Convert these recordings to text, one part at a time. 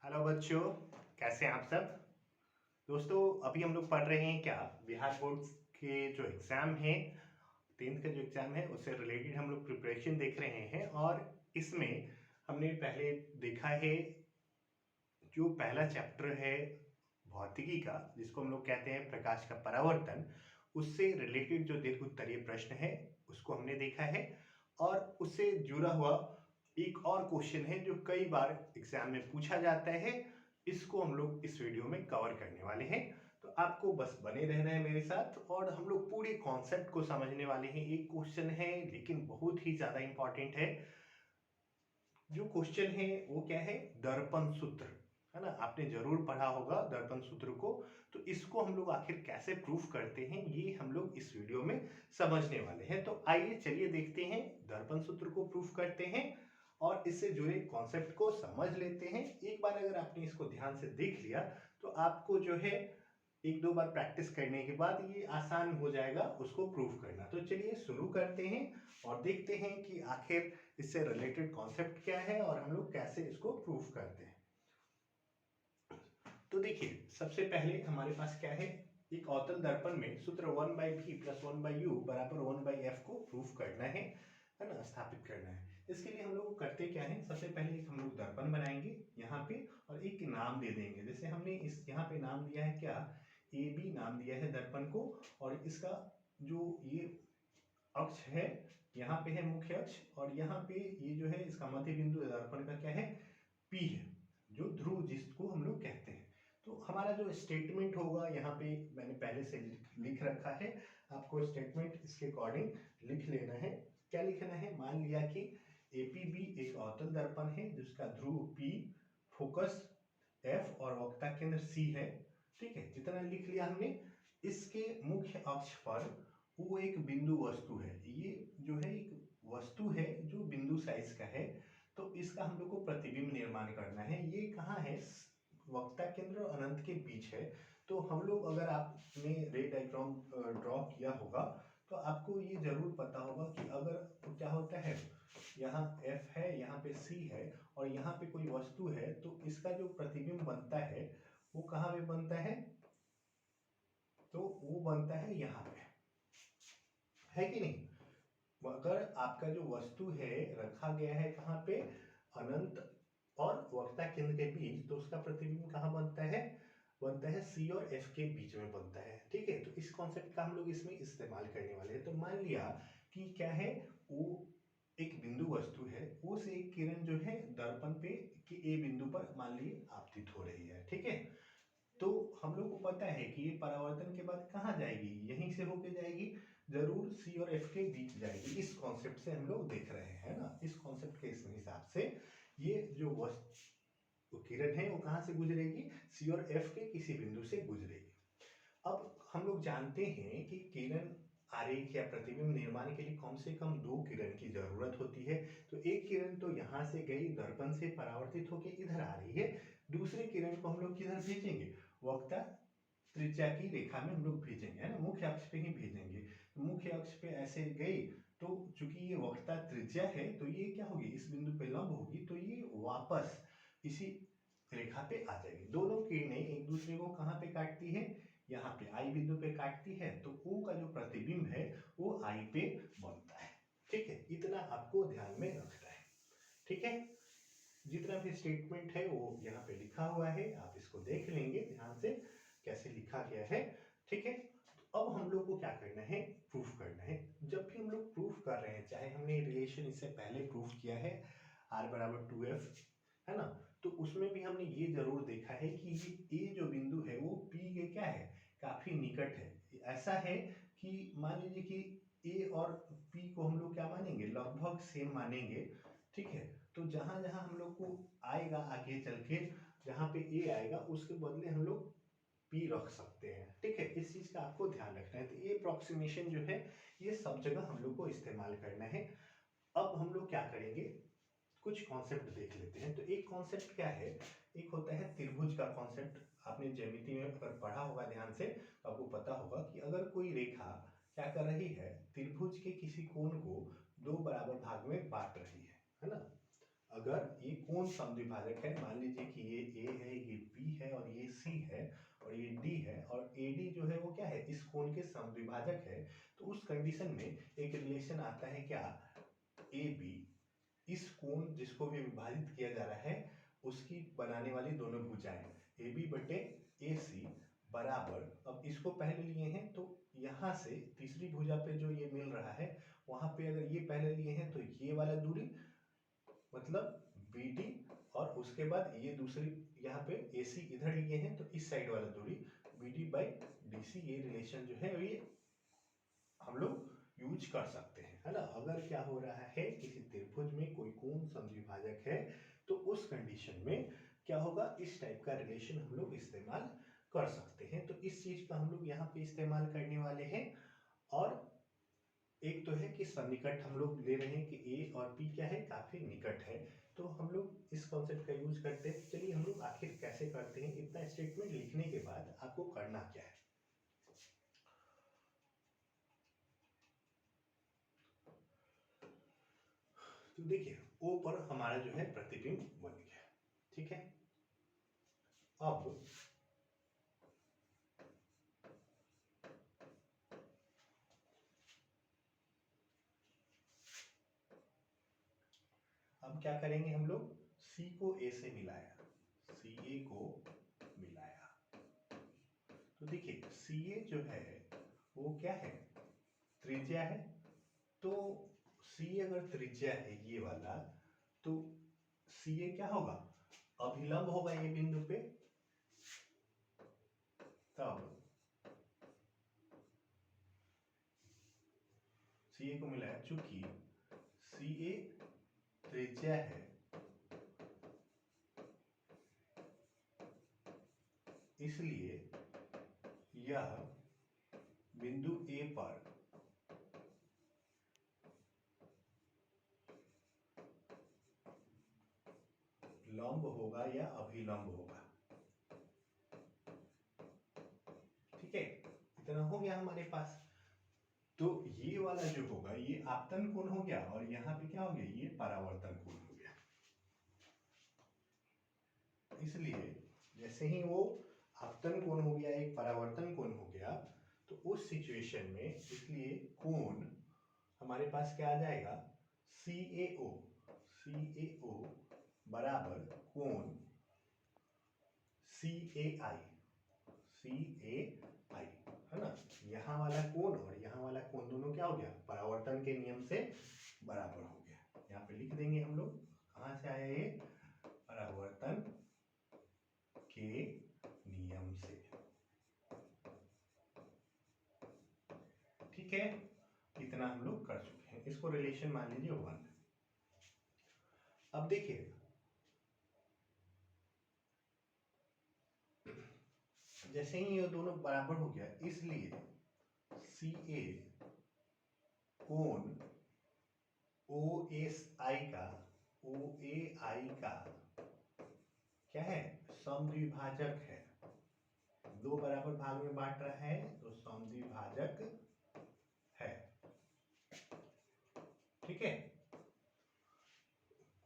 Hello बच्चों, कैसे हैं आप सब। दोस्तों, अभी हम लोग पढ़ रहे हैं क्या, बिहार बोर्ड के जो एग्ज़ाम है, 10th का जो एग्ज़ाम है उससे रिलेटेड हम लोग प्रिपरेशन देख रहे हैं। और इसमें हमने पहले देखा है जो पहला चैप्टर है भौतिकी का, जिसको हम लोग कहते हैं प्रकाश का परावर्तन, उससे रिलेटेड जो दीर्घ उत्तरीय प्रश्न है उसको हमने देखा है। और उससे जुड़ा हुआ एक और क्वेश्चन है जो कई बार एग्जाम में पूछा जाता है, इसको हम लोग इस वीडियो में कवर करने वाले हैं। तो आपको बस बने रहना है मेरे साथ और हम लोग पूरे कॉन्सेप्ट को समझने वाले हैं। एक क्वेश्चन है लेकिन बहुत ही ज्यादा इंपॉर्टेंट है। जो क्वेश्चन है वो क्या है, दर्पण सूत्र, है ना। आपने जरूर पढ़ा होगा दर्पण सूत्र को। तो इसको हम लोग आखिर कैसे प्रूफ करते हैं ये हम लोग इस वीडियो में समझने वाले हैं। तो आइए चलिए देखते हैं, दर्पण सूत्र को प्रूफ करते हैं और इससे जुड़े कॉन्सेप्ट को समझ लेते हैं। एक बार अगर आपने इसको ध्यान से देख लिया तो आपको जो है एक दो बार प्रैक्टिस करने के बाद ये आसान हो जाएगा उसको प्रूफ करना। तो चलिए शुरू करते हैं और देखते हैं कि आखिर इससे रिलेटेड कॉन्सेप्ट क्या है और हम लोग कैसे इसको प्रूफ करते हैं। तो देखिए, सबसे पहले हमारे पास क्या है, एक अवतल दर्पण में सूत्र 1/v + 1/u = 1/f को प्रूफ करना है ना, स्थापित करना है। इसके लिए हम लोग करते क्या है, सबसे पहले एक हम लोग दर्पण बनाएंगे यहाँ पे और एक नाम दे देंगे। जैसे हमने इस यहाँ पे नाम दिया है क्या, ए बी नाम दिया है दर्पण को। और इसका जो ये अक्ष है, यहाँ पे है मुख्य अक्ष और यहाँ पे ये जो है इसका मध्य बिंदु दर्पण का क्या है, पी है, जो ध्रुव जिसको हम लोग कहते हैं। तो हमारा जो स्टेटमेंट होगा यहाँ पे मैंने पहले से लिख रखा है, आपको स्टेटमेंट इसके अकॉर्डिंग लिख लेना है। क्या लिखना है, मान लिया कि एपीबी एक अवतल दर्पण है जिसका ध्रुव P, फोकस F और वक्रता केंद्र C है। ठीक है, जितना लिख लिया हमने। इसके मुख्य अक्ष पर वो एक बिंदु वस्तु है, ये जो है एक वस्तु है जो बिंदु साइज का है। तो इसका हम लोग को प्रतिबिंब निर्माण करना है। ये कहाँ है, वक्रता केंद्र और अनंत के बीच है। तो हम लोग, अगर आपने रे डायग्राम ड्रॉ किया होगा तो आपको ये जरूर पता होगा कि अगर क्या होता है, यहाँ F है, यहाँ पे C है और यहाँ पे कोई वस्तु है, तो इसका जो प्रतिबिंब बनता है वो कहाँ पे बनता है, तो वो बनता है यहाँ पे, है कि नहीं। अगर आपका जो वस्तु है रखा गया है कहाँ पे, अनंत और वक्रता केंद्र के बीच, तो उसका प्रतिबिंब कहाँ बनता है, बनता है C और F के बीच में बनता है। ठीक है, तो इस कॉन्सेप्ट का हम लोग इसमें इस्तेमाल करने वाले हैं। तो मान लिया कि क्या है, वो एक बिंदु वस्तु है, वो से एक किरण जो है दर्पण पे कि A बिंदु पर मान लीजिए आपतित हो रही है। ठीक है, तो हम लोग को पता है कि ये परावर्तन के बाद कहाँ जाएगी, यहीं से होके जाएगी, जरूर C और F के बीच जाएगी। इस कॉन्सेप्ट से हम लोग देख रहे हैं ना, इस कॉन्सेप्ट के इस हिसाब से ये जो वस्तु किरण है वो कहाँ से गुजरेगी, C और F के किसी बिंदु से गुजरेगी। अब हम लोग जानते हैं कि किरण आरेख या प्रतिबिंब निर्माण के लिए कम से कम 2 किरण की जरूरत होती है। तो एक किरण तो यहाँ से गई, दर्पण से परावर्तित होकर इधर आ रही है, दूसरी किरण को हम लोग किधर भेजेंगे, वक्रता त्रिज्या की रेखा में हम लोग भेजेंगे, है ना, मुख्य अक्ष पे ही भेजेंगे। तो मुख्य अक्ष पे ऐसे गई, तो चूंकि ये वक्रता त्रिज्या है तो ये क्या होगी, इस बिंदु पे लंब होगी, तो ये वापस इसी रेखा पे आ जाएगी। दोनों किरणें एक दूसरे को कहाँ पे काटती है, यहाँ पे I बिंदु पे काटती है, तो O का जो प्रतिबिंब है वो I पे बनता है। ठीक है, इतना आपको ध्यान में रखना है। ठीक है, जितना भी स्टेटमेंट है वो यहाँ पे लिखा हुआ है, आप इसको देख लेंगे ध्यान से कैसे लिखा गया है। ठीक है, तो अब हम लोग को क्या करना है, प्रूफ करना है। जब भी हम लोग प्रूफ कर रहे हैं, चाहे हमने रिलेशन इससे पहले प्रूफ किया है R = 2F, है ना, तो उसमें भी हमने ये जरूर देखा है कि ये A जो बिंदु है वो P के क्या है, काफी निकट है। ऐसा है कि मान लीजिए कि A और P को हम लोग क्या मानेंगे, लगभग सेम मानेंगे। ठीक है, तो जहां जहां हम लोग को आएगा आगे चल के, जहां पे A आएगा उसके बदले हम लोग P रख सकते हैं। ठीक है, इस चीज का आपको ध्यान रखना है। तो ये अप्रोक्सीमेशन जो है ये सब जगह हम लोग को इस्तेमाल करना है। अब हम लोग क्या करेंगे, कुछ कॉन्सेप्ट देख लेते हैं। तो एक कॉन्सेप्ट क्या है, एक होता है त्रिभुज का कॉन्सेप्ट। आपने ज्यामिति में अगर पढ़ा होगा ध्यान से तो आपको पता होगा कि अगर कोई रेखा क्या कर रही है, त्रिभुज के किसी कोण को 2 बराबर भाग में बांट रही है ना। अगर ये कोण समद्विभाजक है, मान लीजिए कि ये ए है, ये बी है और ये सी है और ये डी है और ए डी जो है वो क्या है, इस कोण के समद्विभाजक है, तो उस कंडीशन में एक रिलेशन आता है क्या, ए बी इस कोण जिसको भी विभाजित किया जा रहा है उसकी बनाने वाली दोनों भुजाएं ए बी बटे ए सी बराबर, अब इसको पहले लिए हैं तो यहाँ से तीसरी भुजा पे जो ये मिल रहा है वहां पे अगर ये पहले लिए हैं तो ये वाला दूरी मतलब बी डी और उसके बाद ये दूसरी यहाँ पे ए सी इधर लिए हैं तो इस साइड वाला दूरी b d by d c, ये रिलेशन जो है ये हम लोग यूज कर सकते हैं, है ना। अगर क्या हो रहा है किसी त्रिभुज में कोई कोण समद्विभाजक है तो उस कंडीशन में क्या होगा, इस टाइप का रिलेशन हम लोग इस्तेमाल कर सकते हैं। तो इस चीज का हम लोग यहाँ पे इस्तेमाल करने वाले हैं। और एक तो है कि सन्निकट हम लोग ले रहे हैं कि ए और पी क्या है, काफी निकट है, तो हम लोग इस कॉन्सेप्ट का यूज करते हैं। चलिए हम लोग आखिर कैसे करते हैं, इतना स्टेटमेंट लिखने के बाद आपको करना क्या है। तो देखिए ओ पर हमारा जो है प्रतिबिंब बन गया, ठीक है। अब क्या करेंगे हम लोग, सी को ए से मिलाया, सी ए को मिलाया, तो देखिए सी ए जो है वो क्या है, त्रिज्या है, तो सी अगर त्रिज्या है ये वाला, तो सी ए क्या होगा, अभिलंब होगा ये बिंदु पे, तब सी ए को मिलाया, चूंकि सी ए त्रिज्या है इसलिए यह बिंदु ए पर लंब होगा या अभिलंब होगा, ठीक है। इतना हो गया हमारे पास। तो ये वाला जो होगा ये आपतन कोण हो गया और यहाँ पे क्या हो गया, ये परावर्तन कोण हो गया। इसलिए जैसे ही वो आपतन कोण हो गया, एक परावर्तन कोण हो गया, तो उस सिचुएशन में इसलिए कोण हमारे पास क्या आ जाएगा, सी ए ओ बराबर कोण सी ए आई, है ना। यहाँ वाला कोण और यहाँ वाला कोण दोनों क्या हो गया, परावर्तन के नियम से बराबर हो गया। यहाँ पे लिख देंगे हम लोग, कहाँ से आया ये, परावर्तन के नियम से, ठीक है। इतना हम लोग कर चुके हैं, इसको रिलेशन मान लीजिए 1। अब देखिए जैसे ही ये दोनों बराबर हो गया, इसलिए सी ए कोण ओ एस आई का, ओ ए आई का क्या है, समद्विभाजक है। दो बराबर भाग में बांट रहा है तो समद्विभाजक है, ठीक है।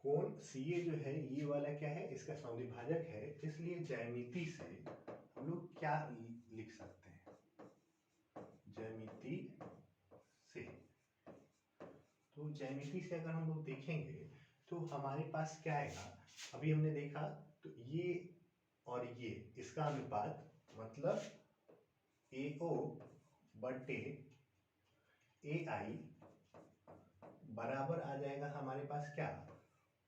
कोण सी ए जो है ये वाला क्या है, इसका समद्विभाजक है, इसलिए ज्यामिति से हम लोग क्या लिख सकते हैं, ज्यामिति से, तो ज्यामिति से अगर हम लोग देखेंगे तो हमारे पास क्या आएगा, अभी हमने देखा तो ये और ये इसका अनुपात मतलब ए ओ बटे ए आई बराबर आ जाएगा हमारे पास क्या,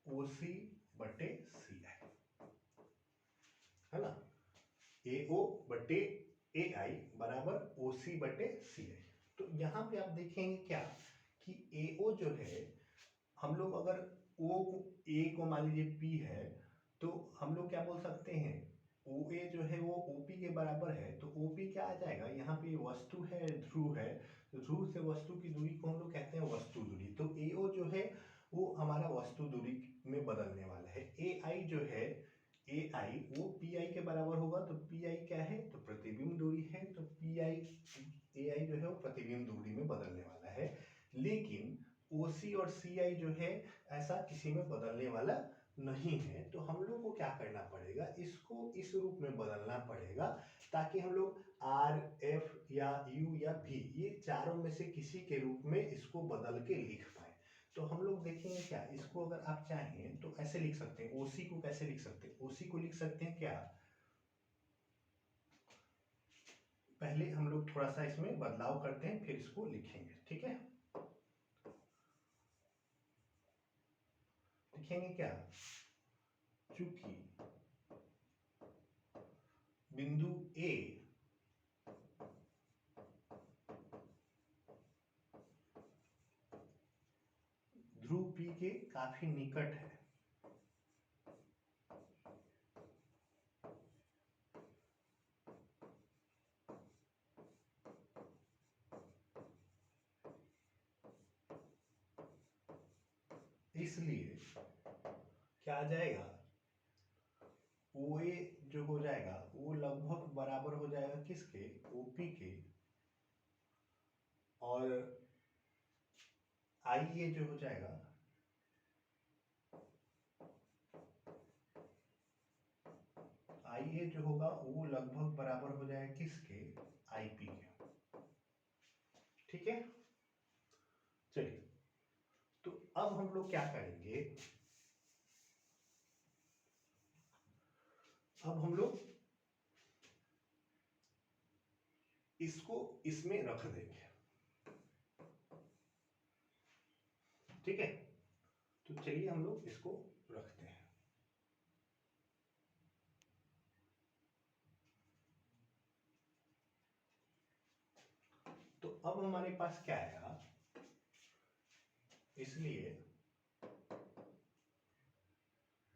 ओ सी बटे सी आई, है ना। ए ओ बटे ए आई बराबर ओ सी बटे सी आई। तो यहाँ पे आप देखेंगे क्या कि ए ओ जो है, हम लोग अगर ओ को ए को मान लीजिए पी है तो हम लोग क्या बोल सकते हैं, ओ ए जो है वो ओ पी के बराबर है, तो ओ पी क्या आ जाएगा, यहाँ पे वस्तु है ध्रुव है, तो ध्रुव से वस्तु की दूरी को हम लोग कहते हैं वस्तु दूरी, तो ए ओ जो है वो हमारा वस्तु दूरी में बदलने वाला है। ए आई जो है, ए आई वो पी आई के बराबर होगा, तो पी आई क्या है, तो प्रतिबिंब दूरी है, तो पी आई ए आई जो है वो प्रतिबिंब दूरी में बदलने वाला है। लेकिन OC और CI जो है ऐसा किसी में बदलने वाला नहीं है। तो हम लोग को क्या करना पड़ेगा, इसको इस रूप में बदलना पड़ेगा ताकि हम लोग R, F या U या V ये चारों में से किसी के रूप में इसको बदल के लिख पाए। तो हम लोग देखेंगे क्या, इसको अगर आप चाहें तो ऐसे लिख सकते हैं। OC को कैसे लिख सकते हैं, OC को लिख सकते हैं क्या, पहले हम लोग थोड़ा सा इसमें बदलाव करते हैं फिर इसको लिखेंगे, ठीक है। लिखेंगे क्या, चूंकि बिंदु A ध्रुव P के काफी निकट है, इसलिए क्या आ जाएगा, OA जो हो जाएगा वो लगभग बराबर हो जाएगा किसके, OP के, और IA जो हो जाएगा IA जो होगा वो लगभग बराबर हो जाएगा किसके, IP के, ठीक है। चलिए तो अब हम लोग क्या करेंगे, अब हम लोग इसको इसमें रख देंगे, ठीक है। तो चलिए हम लोग इसको रखते हैं। तो अब हमारे पास क्या आएगा, इसलिए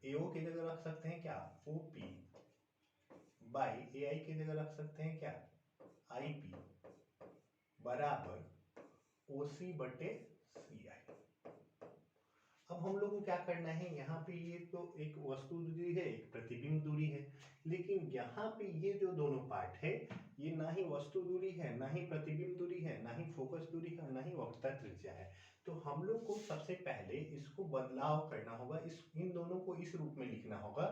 AO की जगह रख सकते हैं क्या, OP बाई AI की जगह रख सकते हैं क्या, IP बराबर OC बटे CI। अब हम लोग को क्या करना है, यहाँ पे ये तो एक वस्तु दूरी है, एक प्रतिबिंब दूरी है, लेकिन यहाँ पे ये जो दोनों पार्ट है ये ना ही वस्तु दूरी है, ना ही प्रतिबिंब दूरी है, ना ही फोकस दूरी है, ना ही वक्रता त्रिज्या है। तो हम लोग को सबसे पहले इसको बदलाव करना होगा, इस इन दोनों को इस रूप में लिखना होगा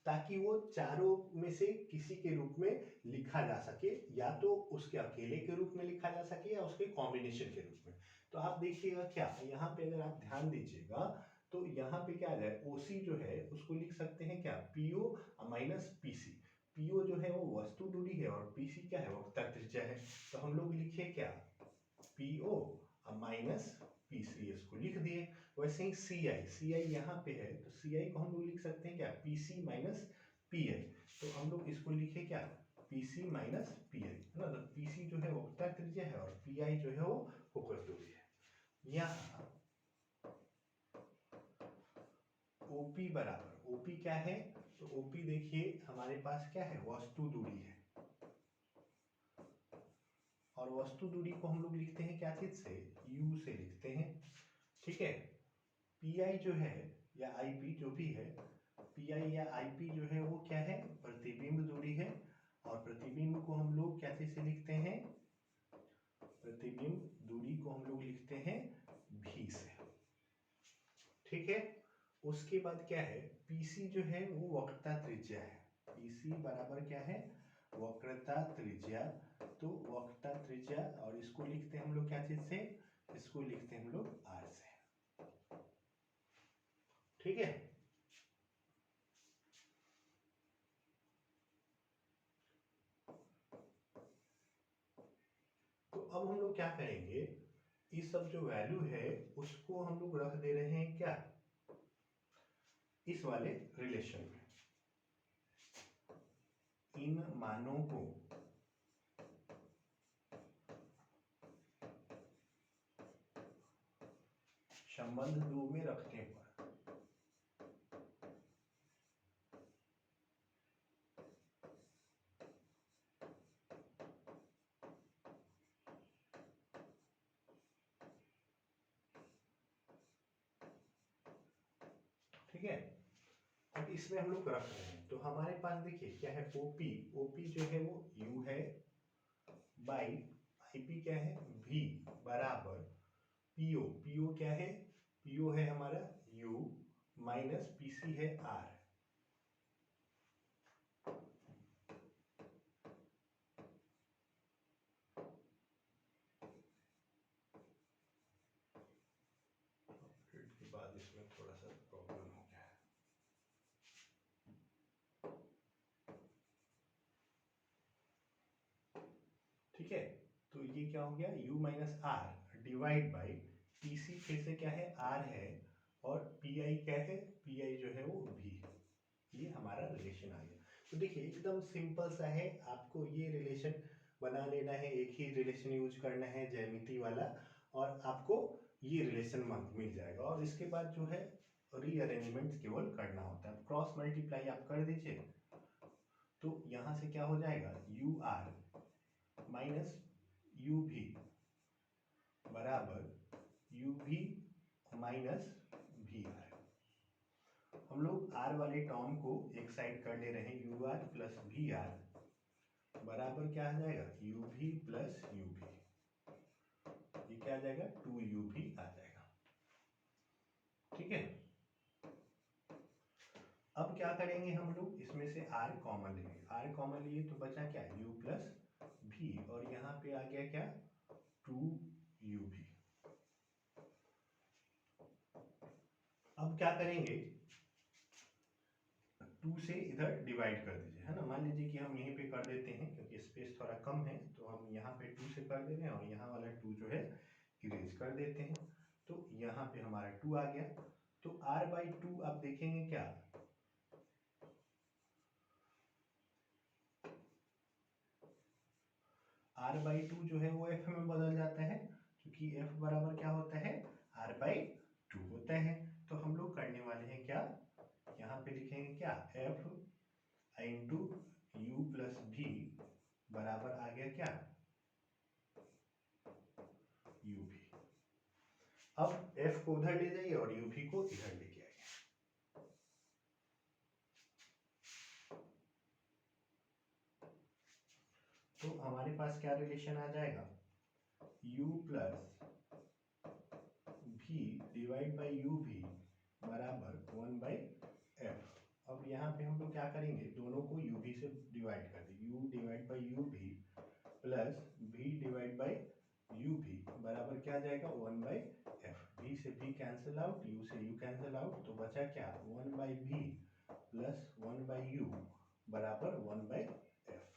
ताकि वो चारों में से किसी के रूप में लिखा जा सके, या तो उसके अकेले के रूप में लिखा जा सके या उसके कॉम्बिनेशन के रूप में। तो आप देखिएगा क्या, यहाँ पे अगर आप ध्यान दीजिएगा तो यहाँ पे क्या आ जाए, OC जो है उसको लिख सकते हैं क्या, PO माइनस PC। PO जो है वो वस्तु दूरी है और PC क्या है, वक्रता त्रिज्या है। तो हम लोग लिखे क्या, PO माइनस PC, इसको लिख दिए। वैसे ही CI यहाँ पे है तो CI को हम लोग लिख सकते हैं क्या, PC माइनस PI। तो हम लोग इसको लिखे क्या, PC माइनस PI, है ना। तो PC जो है वक्रता त्रिज्या है और PI जो है वो फोकस दूरी है। यहाँ OP बराबर, OP क्या है, तो OP देखिए हमारे पास क्या है, वस्तु दूरी है, और वस्तु दूरी को हम लोग लिखते हैं क्या चीज से, U से लिखते हैं, ठीक है। PI जो है या IP जो भी है, PI या IP जो है वो क्या है, प्रतिबिंब दूरी है, और प्रतिबिंब को हम लोग क्या चीज से लिखते हैं, प्रतिबिंब दूरी को हम लोग लिखते हैं V से, ठीक है। उसके बाद क्या है, PC जो है वो वक्रता त्रिज्या है, PC बराबर क्या है, वक्रता त्रिज्या। तो वक्रता त्रिज्या, और इसको लिखते हैं हम लोग क्या चीज से, इसको लिखते हैं हम लोग R से, ठीक है। तो अब हम लोग क्या करेंगे, ये सब जो वैल्यू है उसको हम लोग रख दे रहे हैं क्या, इस वाले रिलेशन में। इन मानों को संबंध 2 में रखने पर ठीक है। अब इसमें हम लोग रख रहे हैं तो हमारे पास देखिए क्या है, OP जो है वो U है बाई IP क्या है V बराबर पीओ क्या है, पीओ है हमारा यू माइनस पीसी है आर। के बाद इसमें थोड़ा सा प्रॉब्लम हो गया है। ठीक है, तो ये क्या हो गया, u minus r divide by PC फिर से क्या है आर है, और पीआई क्या है, पीआई जो है वो v। ये हमारा रिलेशन आ गया। तो देखिए एकदम सिंपल सा है, आपको ये रिलेशन बना लेना है, एक ही रिलेशन यूज करना है ज्यामिति वाला, और आपको ये रिलेशन मिल जाएगा। और इसके बाद जो है रीअरेंजमेंट केवल करना होता है। क्रॉस मल्टीप्लाई आप कर दीजिए, तो यहां से क्या हो जाएगा, यू आर माइनस यू भी बराबर यू भी माइनस वी आर। हम लोग आर वाले टर्म को एक साइड कर ले रहे हैं, u r plus v r बराबर क्या आ जाएगा, यू भी प्लस यू भी। ये क्या आ जाएगा, 2u भी आ जाएगा। ठीक है, अब क्या करेंगे हम लोग, इसमें से r कॉमन लेंगे। r कॉमन लिए तो बचा क्या, u प्लस भी, और यहाँ पे आ गया क्या, 2u भी। अब क्या करेंगे, 2 से इधर डिवाइड कर दीजिए, है ना। मान लीजिए कि हम यहीं पे कर देते हैं, क्योंकि स्पेस थोड़ा कम है, तो हम यहाँ पे 2 से कर दे रहे हैं, और यहाँ वाला 2 जो है इरेज कर देते हैं। तो यहाँ पे हमारा 2 आ गया। तो r बाई 2 आप देखेंगे क्या, r बाई 2 जो है वो f में बदल जाता है, क्योंकि f बराबर क्या होता है, r बाई 2 होता है। तो हम लोग करने वाले हैं क्या, यहाँ पे लिखेंगे क्या, f इंटू यू प्लस भी बराबर आ गया क्या, यू भी। अब f को उधर ले जाइए और यू भी को इधर लेके आइए। तो हमारे पास क्या रिलेशन आ जाएगा, u प्लस भी डिवाइड बाई यू भी बराबर 1 बाई एफ। अब यहाँ पे हम लोग क्या करेंगे, दोनों को u भी से डिवाइड कर देंगे, u डिवाइड बाई यू भी plus v divide by you भी बराबर क्या आ जाएगा, 1 बाई एफ। v से v कैंसिल आउट, u से u कैंसिल आउट, तो बचा क्या, 1 by v plus 1 by you बराबर 1 बाई एफ।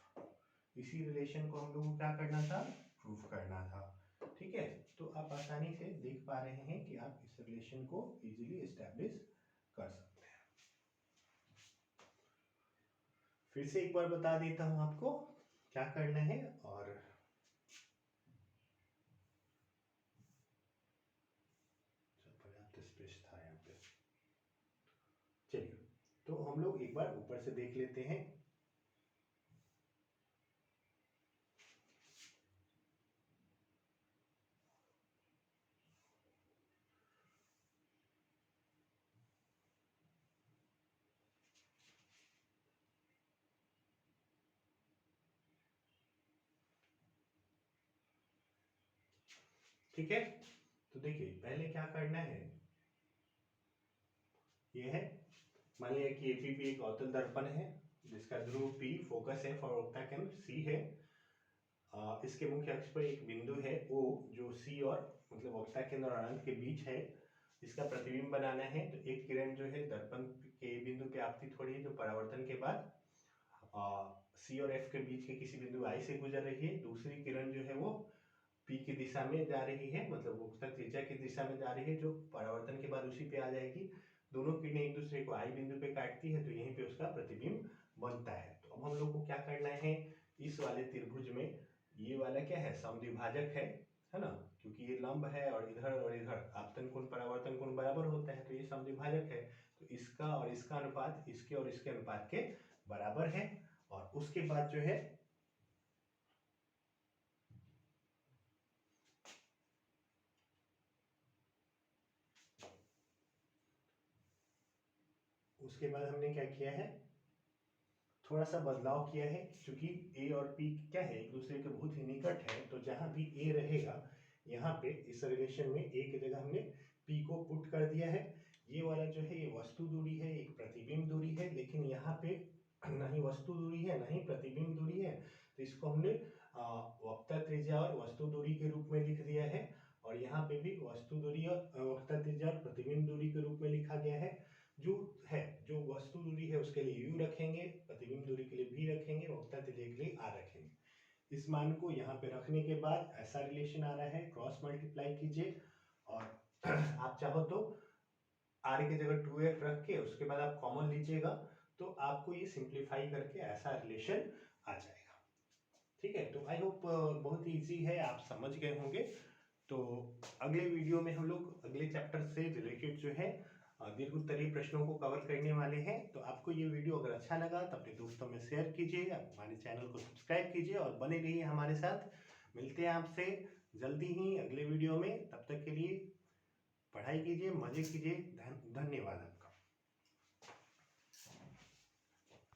इसी रिलेशन को हम लोग को क्या करना था, प्रूफ करना था। ठीक है, तो आप आसानी से देख पा रहे हैं कि आप इस रिलेशन को इजीली एस्टैब्लिश कर सकते हैं। फिर से एक बार बता देता हूं आपको क्या करना है, और पर्याप्त स्पेस था यहाँ पे। चलिए, तो हम लोग एक बार ऊपर से देख लेते हैं। ठीक है, तो देखिए पहले क्या करना है, ये है, मान लिया कि एपीपी एक अवतल दर्पण है जिसका ध्रुव P फोकस है और वक्ता केंद्र C है। इसके मुख्य अक्ष पर एक बिंदु है O जो C और मतलब वक्ता केंद्र और अनंत के बीच है। इसका प्रतिबिंब बनाना है, तो एक किरण जो है दर्पण के बिंदु पे आपतित हो रही है, जो परावर्तन के बाद C और F के बीच के किसी बिंदु I से गुजर रही है। दूसरी किरण जो है वो P की दिशा में जा रही है, मतलब वक्ता त्रिज्या की दिशा में जा रही है, जो परावर्तन के बाद उसी पे आ जाएगी। दोनों किरणें एक दूसरे को I बिंदु पे काटती है, तो यहीं पे उसका प्रतिबिंब बनता है। तो अब हम लोग को क्या करना है, इस वाले त्रिभुज में ये वाला क्या है, समद्विभाजक है ना, क्योंकि ये लंब है और इधर आपतन कोण परावर्तन कोण बराबर होता है, तो ये समद्विभाजक है। तो इसका और इसका अनुपात इसके और इसके अनुपात के बराबर है। और उसके बाद जो है उसके बाद हमने क्या किया है, थोड़ा सा बदलाव किया है, क्योंकि A और P क्या है, एक दूसरे के बहुत ही निकट है, तो जहां भी A रहेगा यहाँ पे इस रिलेशन में ए की जगह हमने पी को पुट कर दिया है। ये वाला जो है ये वस्तु दूरी है, एक प्रतिबिंब दूरी है, लेकिन यहाँ पे ना ही वस्तु दूरी है ना ही प्रतिबिंब दूरी है, तो इसको हमने वक्ता त्रिज्या और वस्तु दूरी के रूप में लिख दिया है। और यहाँ पे भी वस्तु दूरी और वक्ता त्रिज्या और प्रतिबिंब दूरी के रूप में लिखा गया है। जो वस्तु दूरी है उसके लिए u रखेंगे, प्रतिबिंब दूरी के लिए v रखेंगे, वक्ता त्रिज्या के लिए r रखेंगे। इस मान को यहाँ पे रखने के बाद ऐसा रिलेशन आ रहा है, क्रॉस मल्टीप्लाई कीजिए और आप चाहो तो r की जगह 2f रख के उसके बाद आप कॉमन लीजिएगा, तो आपको ये सिंप्लीफाई करके ऐसा रिलेशन आ जाएगा। ठीक है, तो आई होप बहुत इजी है, आप समझ गए होंगे। तो अगले वीडियो में हम लोग अगले चैप्टर से रिलेटेड जो है दीर्घोत्तरीय प्रश्नों को कवर करने वाले हैं। तो आपको ये वीडियो अगर अच्छा लगा तो अपने दोस्तों में शेयर कीजिए, हमारे चैनल को सब्सक्राइब कीजिए और बने रहिए हमारे साथ। मिलते हैं आपसे जल्दी ही अगले वीडियो में, तब तक के लिए पढ़ाई कीजिए, मजे कीजिए। धन्यवाद।